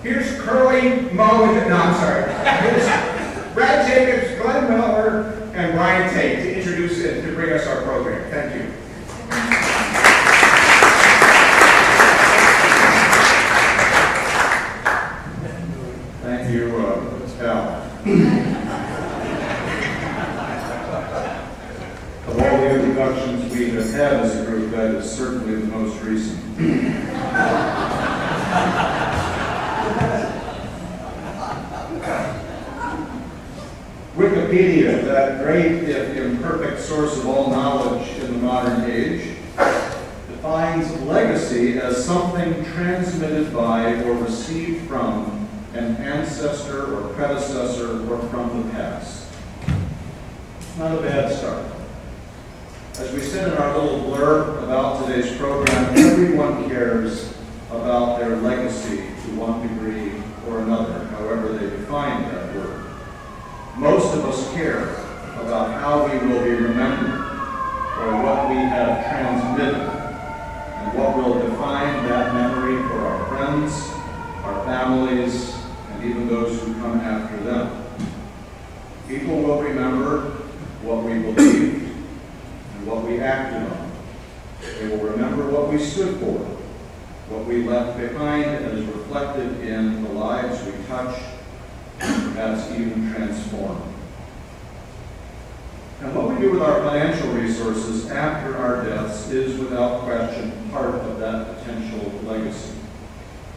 Here's Curly Moe, no, I'm sorry. Here's Brad Jacobs, Glenn Miller, and Bryan Tate to introduce and to bring us our program. Thank you. Thank you, Al. Of all the introductions we have had as a group, that is certainly the most recent. Wikipedia, that great if imperfect source of all knowledge in the modern age, defines legacy as something transmitted by or received from an ancestor or predecessor or from the past. Not a bad start. As we said in our little blurb about today's program, everyone cares about their legacy to one degree or another, however they define that word. Most of us care about how we will be remembered or what we have transmitted and what will define that memory for our friends, our families, and even those who come after them. People will remember what we believed and what we acted on. They will remember what we stood for, what we left behind as reflected in the lives we touched, and perhaps even transformed. And what we do with our financial resources after our deaths is without question part of that potential legacy.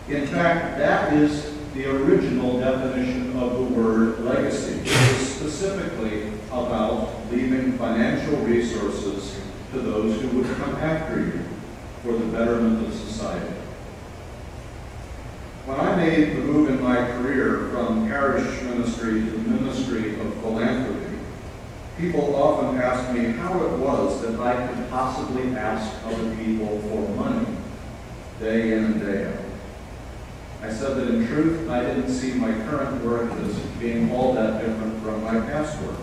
In fact, that is the original definition of the word legacy. It is specifically about leaving financial resources to those who would come after you for the betterment of society. When I made the move in my career from parish ministry to the ministry of philanthropy, people often asked me how it was that I could possibly ask other people for money day in and day out. I said that in truth, I didn't see my current work as being all that different from my past work.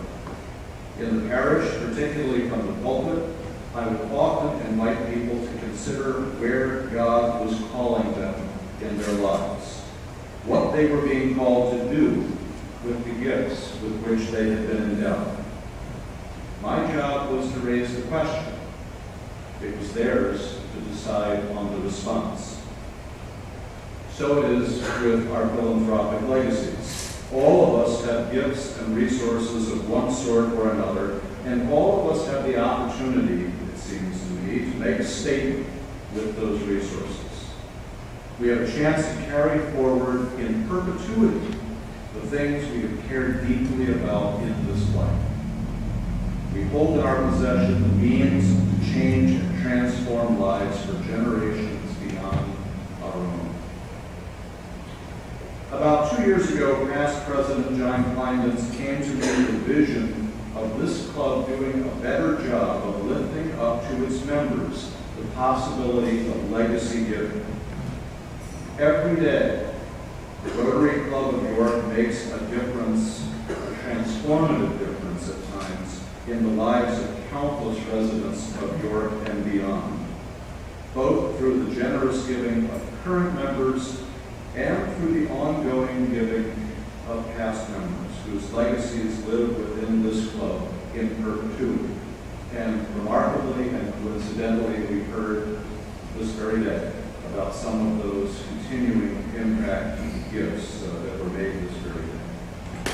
In the parish, particularly from the pulpit, I would often invite people to consider where God was calling them in their lives, what they were being called to do with the gifts with which they had been endowed. My job was to raise the question. It was theirs to decide on the response. So it is with our philanthropic legacies. All of us have gifts and resources of one sort or another, and all of us have the opportunity, it seems to me, to make a statement with those resources. We have a chance to carry forward in perpetuity the things we have cared deeply about in this life. We hold in our possession the means to change and transform lives for generations beyond our own. About 2 years ago, past President John Kleindienst came to me with a vision of this club doing a better job of lifting up to its members the possibility of legacy giving. Every day, the Rotary Club of York makes a difference, a transformative difference at times, in the lives of countless residents of York and beyond, both through the generous giving of current members and through the ongoing giving of past members whose legacies live within this club in perpetuity. And remarkably and coincidentally, we heard this very day about some of those continuing impact gifts that were made this very day.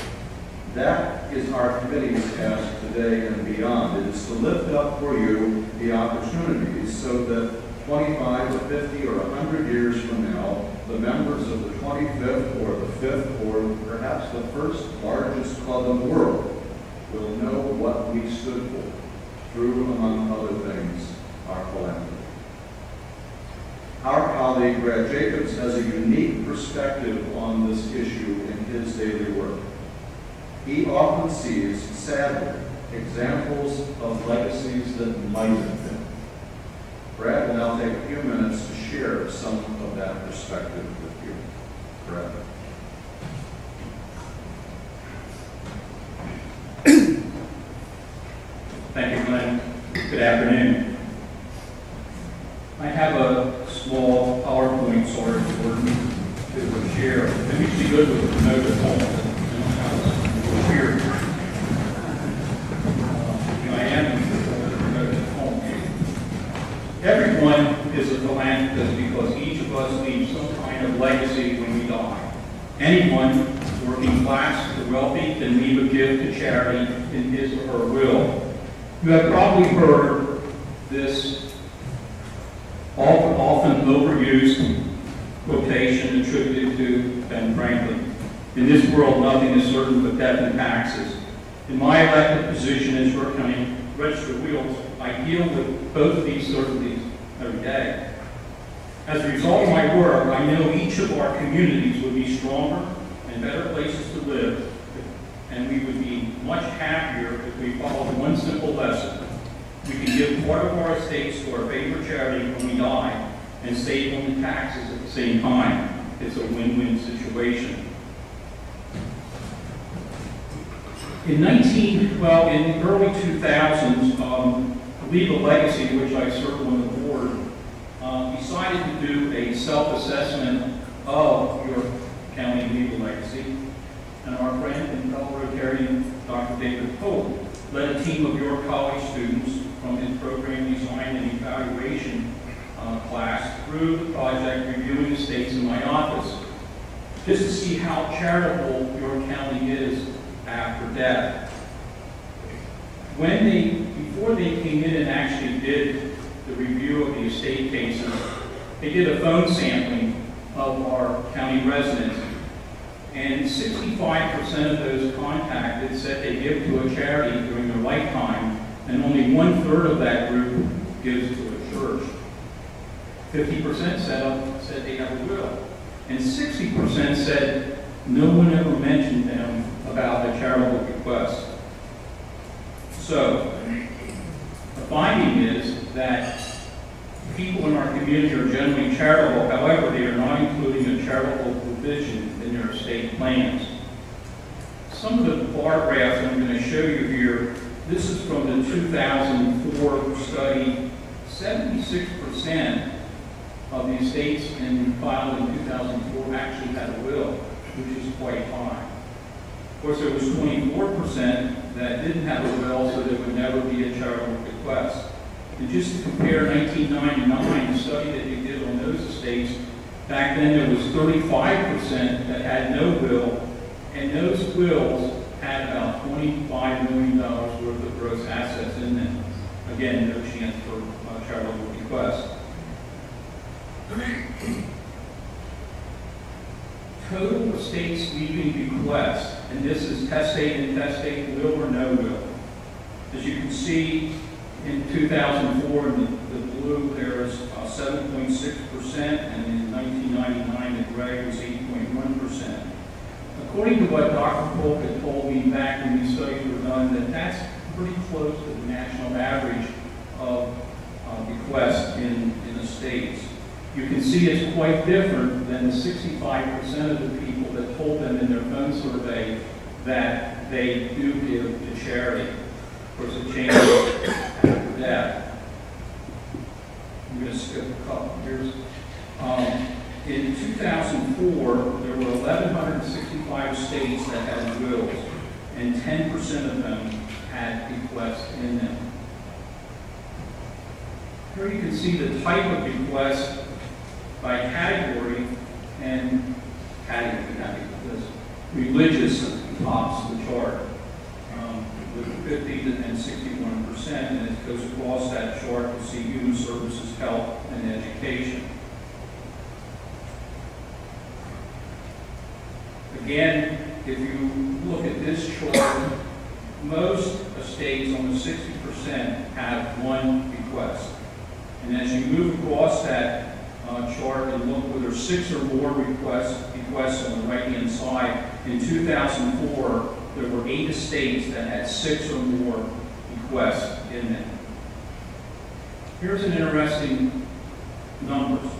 That is our committee's task today and beyond. It is to lift up for you the opportunities so that 25 or 50 or 100 years from now, the members of the 25th or the 5th or perhaps the first largest club in the world will know what we stood for through, among other things, our philanthropy. Our colleague, Brad Jacobs, has a unique perspective on this issue in his daily work. He often sees, sadly, examples of legacies that might have been. Brad will now take a few minutes to share some of that perspective with you. Brad. Thank you, Glenn. Good afternoon. I have a small PowerPoint sort of to share good with a remote at home. Here. I am with a remote at home. Everyone is a philanthropist because each of us leaves some kind of legacy when we die. Anyone, working class to wealthy, can leave a gift to charity in his or her will. You have probably heard this often overused quotation attributed to Ben Franklin. In this world, nothing is certain but death and taxes. In my elected position as York County Register of Wills, I deal with both of these certainties every day. As a result of my work, I know each of our communities would be stronger and better places to live, and we would be much happier if we followed one simple lesson. We can give part of our estates to our favorite charity when we die and save on the taxes at the same time. It's a win-win situation. In the early 2000s, Leave a Legacy, which I serve on the board, decided to do a self-assessment of York County Leave a Legacy. And our friend and fellow Rotarian, Dr. David Tate, led a team of York College students from his program design and evaluation class through the project reviewing estates in my office, just to see how charitable York County is after death. Before they came in and actually did the review of the estate cases, they did a phone sampling of our county residents, and 65% of those contacted said they give to a charity during their lifetime, and only 1/3 of that group gives to a church. 50% said they have a will, and 60% said no one ever mentioned them about a charitable bequest. So, the finding is that people in our community are generally charitable, however, they are not including a charitable provision in their estate plans. Some of the bar graphs I'm going to show you here, this is from the 2004 study. 76% of the estates filed in 2004 actually had a will, which is quite high. Of course, there was 24% that didn't have a will, so there would never be a charitable bequest. And just to compare 1999, the study that they did on those estates, back then there was 35% that had no will, and those wills had about $25 million worth of gross assets in them. Again, no chance for a charitable bequest. Total estates leaving bequest, and this is testate and testate, will or no will. As you can see, in 2004, in the blue, there is 7.6%, and in 1999, the gray was 8.1%. According to what Dr. Polk had told me back when these studies were done, that's pretty close to the national average of bequests in the states. You can see it's quite different than the 65% of the people that told them in their phone survey that they do give to charity. Of course, it changes after death. I'm going to skip a couple years. In 2004, there were 1,165 states that had wills, and 10% of them had bequests in them. Here you can see the type of bequest by category and category. Religious tops the chart with 50 and 61%, and it goes across that chart to see human services, health, and education. Again, if you look at this chart, most estates, almost 60%, have one bequest. And as you move across that chart and look where there's 6 or more bequests on the right-hand side, in 2004, there were 8 estates that had 6 or more bequests in them. Here's an interesting numbers.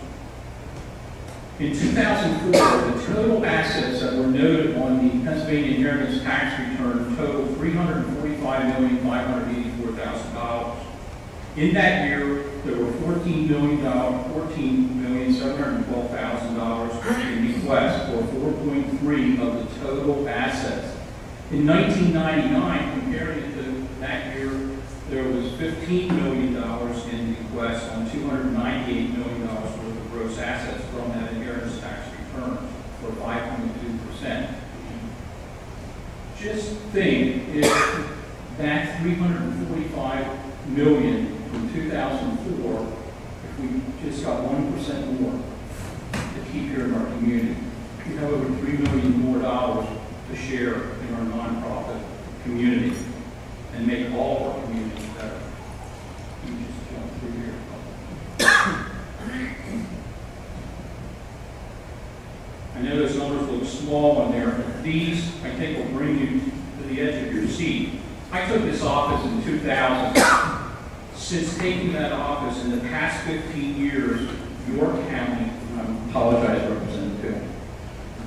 In 2004, the total assets that were noted on the Pennsylvania Inheritance Tax Return totaled $345,584,000. In that year, there were $14,712,000 in bequest, or 4.3 of the total assets. In 1999, comparing it to that year, there was $15 million in bequests on $298 million worth of gross assets from that inheritance tax return, for 5.2%. Just think if that $345 million from 2004, if we just got 1% more to keep here in our community, we have over $3 million more to share in our nonprofit community and make all of our communities better. You just jump through here. I know those numbers look small on there, but these, I think, will bring you to the edge of your seat. I took this office in 2000. Since taking that office in the past 15 years, York County, I apologize, Representative,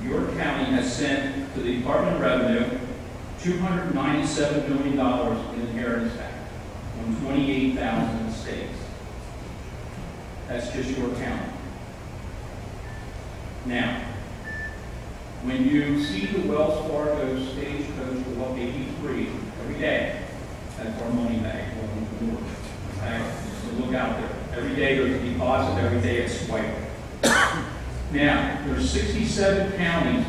York County has sent to the Department of Revenue $297 million in inheritance tax on 28,000 estates. That's just York County. Now, when you see the Wells Fargo stagecoach go up 83 every day, that's our money bag going north. Okay? So look out there. Every day there's a deposit, every day it's swiped. Now, there's 67 counties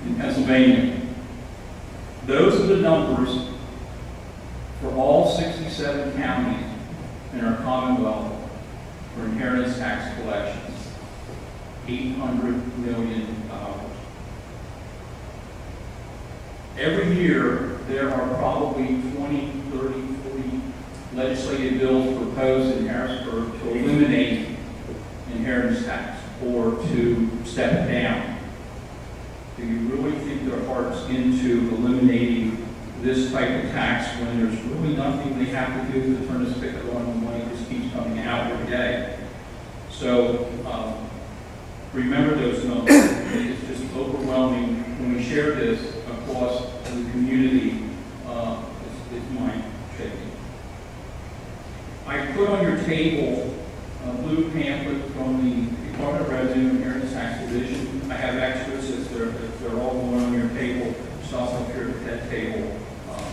in Pennsylvania. Those are the numbers for all 67 counties in our Commonwealth for inheritance tax collections. $800 million. Every year, there are probably 20, 30, 40 legislative bills proposed in Harrisburg to eliminate inheritance tax or to step it down. Do you really think their hearts into eliminating this type of tax when there's really nothing they have to do to turn the spigot on when money just keeps coming out every day? So remember those numbers. It's just overwhelming when we share this across the community. It's mind-shaking. I put on your table a blue pamphlet from the Department of Revenue and Inheritance Tax Division. I have extras if they're all going on your table. It's also here at that table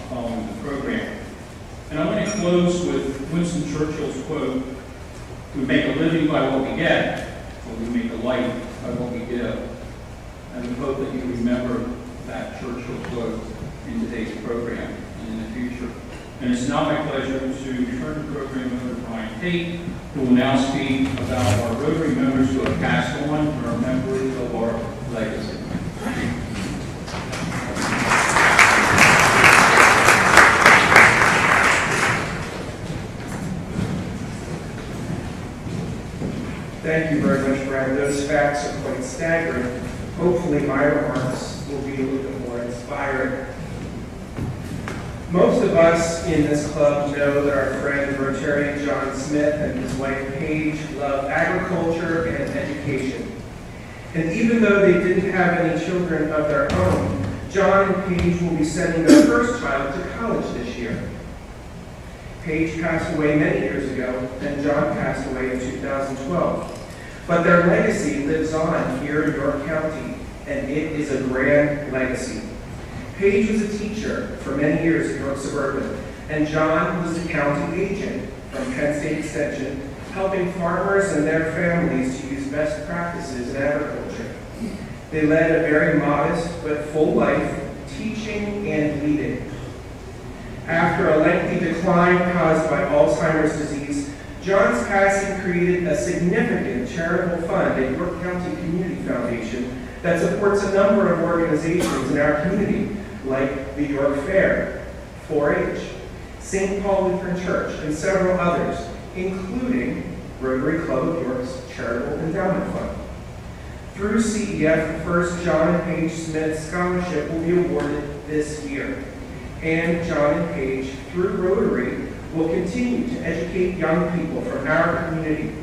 following the program. And I'm going to close with Winston Churchill's quote, "We make a living by what we get, or we make a life by what we give." And I hope that you remember that Churchill quote in today's program and in the future. And it's now my pleasure to turn the program over to Bryan Tate, who will now speak about our Rotary members who have passed on and are members of our legacy. Thank you very much, Brad. Those facts are quite staggering. Hopefully my remarks will be a little bit more inspiring. Most of us in this club know that our friend Rotarian John Smith and his wife Paige love agriculture and education. And even though they didn't have any children of their own, John and Paige will be sending their first child to college this year. Paige passed away many years ago, and John passed away in 2012. But their legacy lives on here in York County, and it is a grand legacy. Paige was a teacher for many years at York Suburban, and John was the county agent from Penn State Extension, helping farmers and their families to use best practices in agriculture. They led a very modest but full life, teaching and leading. After a lengthy decline caused by Alzheimer's disease, John's passing created a significant charitable fund at York County Community Foundation that supports a number of organizations in our community, like the York Fair, 4-H, St. Paul Lutheran Church, and several others, including Rotary Club of York's Charitable Endowment Fund. Through CEF, the first John and Paige Smith Scholarship will be awarded this year. And John and Paige, through Rotary, will continue to educate young people from our community.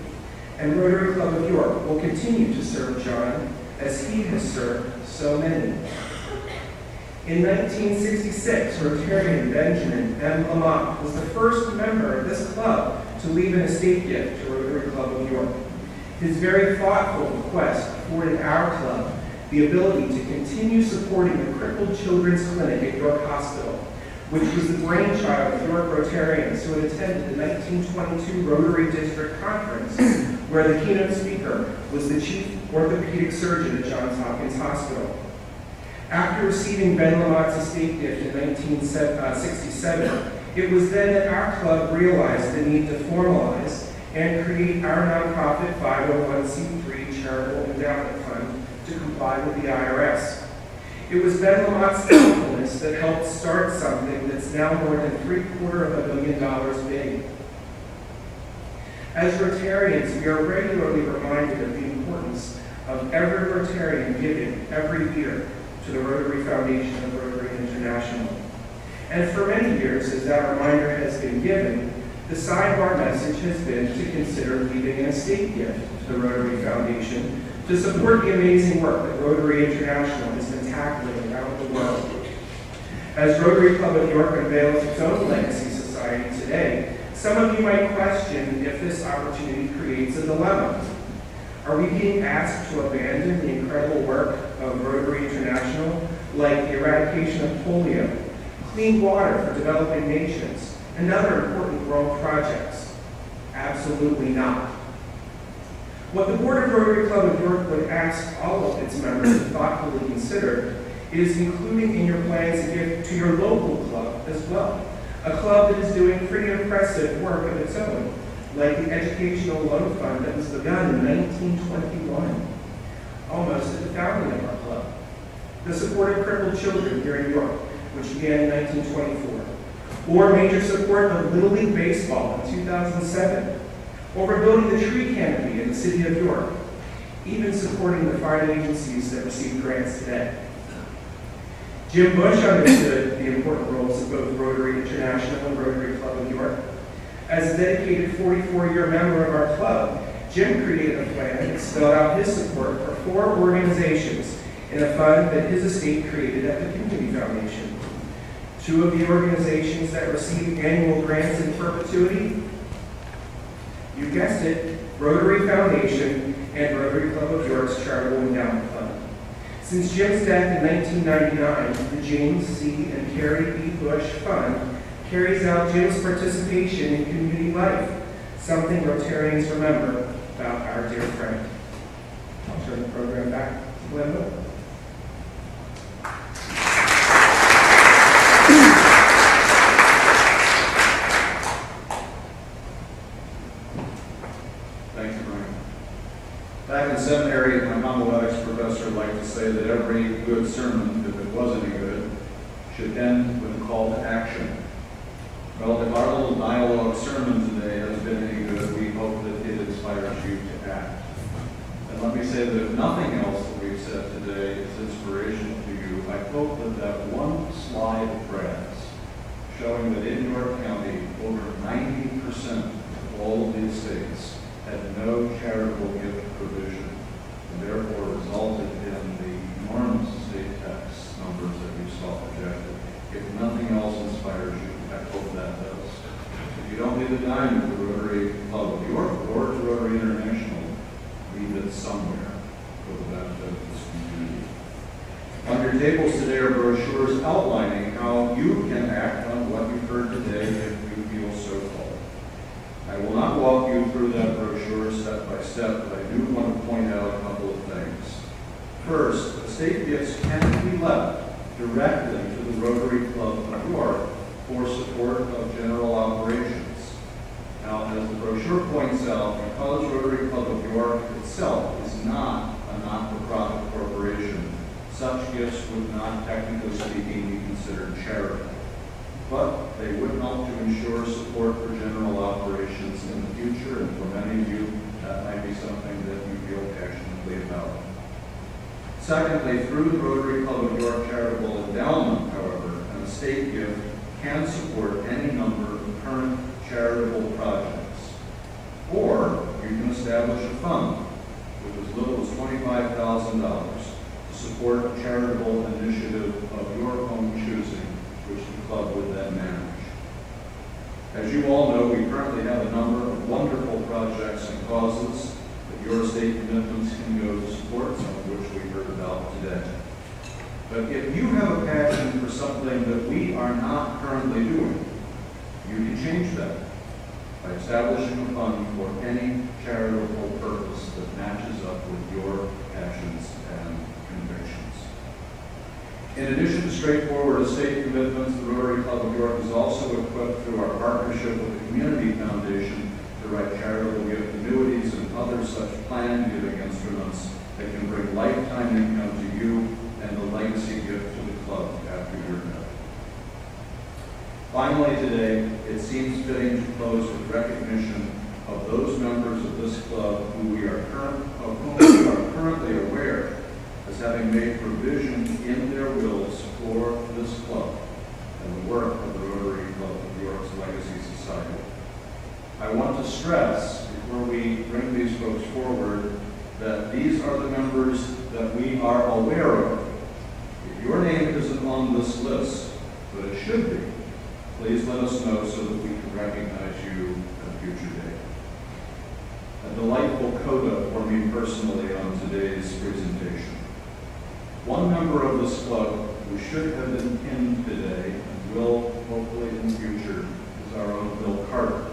And Rotary Club of York will continue to serve John as he has served so many. In 1966, Rotarian Benjamin M. Lamont was the first member of this club to leave an estate gift to Rotary Club of York. His very thoughtful bequest afforded our club the ability to continue supporting the Crippled Children's Clinic at York Hospital, which was the brainchild of York Rotarians who had attended the 1922 Rotary District Conference, where the keynote speaker was the chief orthopedic surgeon at Johns Hopkins Hospital. After receiving Ben Lamott's estate gift in 1967, it was then that our club realized the need to formalize and create our nonprofit 501c3 charitable endowment fund to comply with the IRS. It was Ben Lamott's thoughtfulness that helped start something that's now more than $750 million big. As Rotarians, we are regularly reminded of the importance of every Rotarian giving every year to the Rotary Foundation of Rotary International. And for many years, as that reminder has been given, the sidebar message has been to consider leaving an estate gift to the Rotary Foundation to support the amazing work that Rotary International has been tackling around the world. As Rotary Club of York unveils its own legacy society today, some of you might question if this opportunity creates a dilemma. Are we being asked to abandon the incredible work of Rotary International, like the eradication of polio, clean water for developing nations, and other important world projects? Absolutely not. What the Board of Rotary Club of York would ask all of its members to thoughtfully consider is including in your plans a gift to your local club as well, a club that is doing pretty impressive work of its own, like the Educational Loan Fund that was begun in 1921, almost at the founding of our club, the support of crippled children here in York, which began in 1924, or major support of Little League Baseball in 2007, or rebuilding the tree canopy in the city of York, even supporting the fire agencies that receive grants today. Jim Bush understood the important roles of both Rotary International and Rotary Club of York. As a dedicated 44-year member of our club, Jim created a plan that spelled out his support for 4 organizations in a fund that his estate created at the Community Foundation. 2 of the organizations that receive annual grants in perpetuity, you guessed it, Rotary Foundation and Rotary Club of York's Charitable Endowment Fund. Since Jim's death in 1999, the James C. and Carrie B. Bush Fund carries out Jim's participation in community life, something Rotarians remember about our dear friend. I'll turn the program back to Glenn. Thank you, Bryan. Back in seminary, my homiletics professor liked to say that every good sermon, if it was any good, should end with a call to action. Well, if our little dialogue sermon today has been any good, we hope that it inspires you to act. And let me say that if nothing else that we've said today is inspirational to you, I hope that that one slide of graphs showing that in York County, over 90% of all of the estates had no charitable gift provision, and therefore resulted in the enormous estate tax numbers that you saw projected. If nothing else inspires you, I hope that does. If you don't need a dime to the Rotary Club of York or to Rotary International, leave it somewhere for the benefit of this community. On your tables today are brochures outlining how you can act on what you've heard today if you feel so called. I will not walk you through that brochure step by step, but I do want to point out a couple of things. First, estate gifts can be left directly to the Rotary Club of York for support of general operations. Now, as the brochure points out, because Rotary Club of York itself is not a not-for-profit corporation, such gifts would not, technically speaking, be considered charitable. But they would help to ensure support for general operations in the future, and for many of you, that might be something that you feel passionately about. Secondly, through the Rotary Club of York Charitable Endowment, however, an estate gift can support any number of current charitable projects. Or you can establish a fund with as little as $25,000 to support a charitable initiative of your own choosing, which the club would then manage. As you all know, we currently have a number of wonderful projects and causes that that your state commitments can go to support, some of which we heard about today. But if you have a passion for something that we are not currently doing, you can change that by establishing a fund for any charitable purpose that matches up with your passions and convictions. In addition to straightforward estate commitments, the Rotary Club of York is also equipped through our partnership with the Community Foundation to write charitable gift annuities and other such planned giving instruments that can bring lifetime income to you and the legacy gift to the club after you're dead. Finally today, it seems fitting to close with recognition of those members of this club of whom we are currently aware as having made provision in their wills for this club and the work of the Rotary Club of York's Legacy Society. I want to stress, before we bring these folks forward, that these are the members that we are aware of. If your name isn't on this list, but it should be, please let us know so that we can recognize you at a future date. A delightful coda for me personally on today's presentation. One member of this club who should have been pinned today and will hopefully in the future is our own Bill Carter.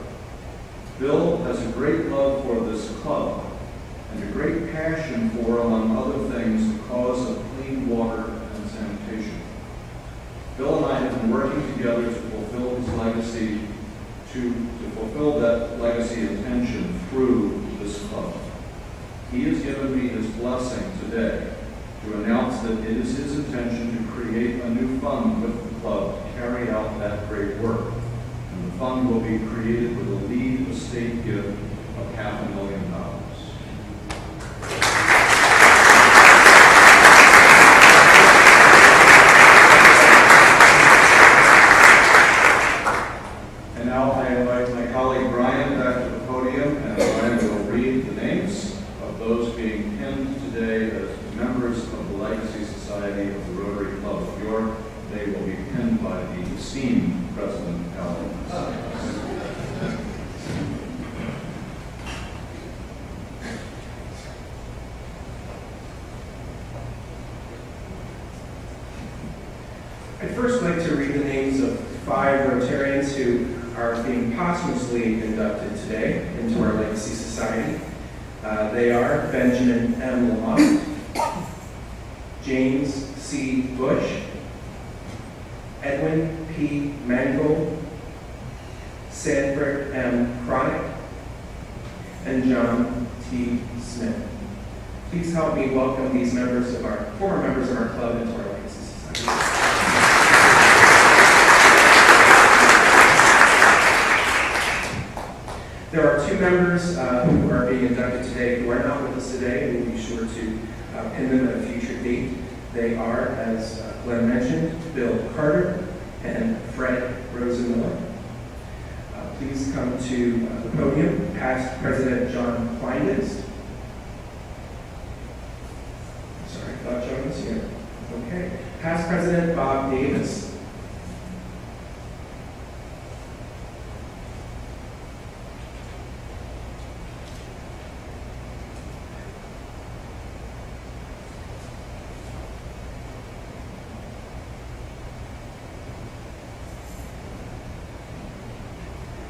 Bill has a great love for this club and a great passion for, among other things, the cause of clean water and sanitation. Bill and I have been working together to fulfill his legacy, to fulfill that legacy intention through this club. He has given me his blessing today to announce that it is his intention to create a new fund with the club to carry out that great work. And the fund will be created with a lead estate gift of $500,000. And now I invite my colleague Bryan back to the podium, and Bryan will read the names of those being pinned today as members of the Legacy Society of the Rotary Club of York. They will be pinned by the esteemed President Allen. I'd first like to read the names of 5 Rotarians who are being posthumously inducted today into our Legacy Society. They are Benjamin M. Lamont, James C. Bush, Edwin P. Mangold, Sanford M. Cronick, and John T. Smith. Please help me welcome these members of our former members of our club into our Legacy Society. There are 2 members who are being inducted today who are not with us today. We'll be sure to pin them at a future date. They are, as Glenn mentioned, Bill Carter and Fred Rosenmiller. Please come to the podium. Past President John Kleindienst. Sorry, I thought John was here. Okay. Past President Bob Davis.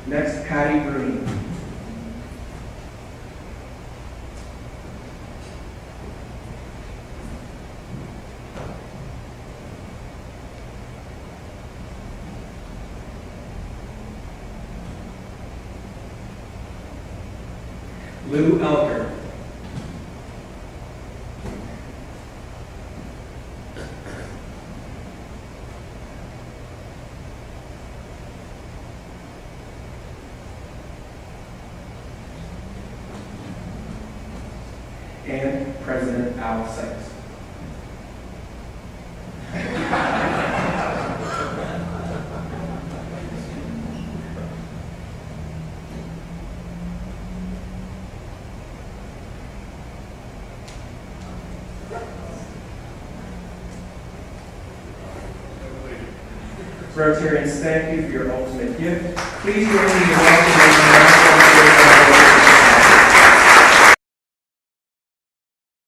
Next, Patty Bruni. Lou Elker. And President Al Sykes. Rotarians, thank you for your ultimate gift. Please join me in welcoming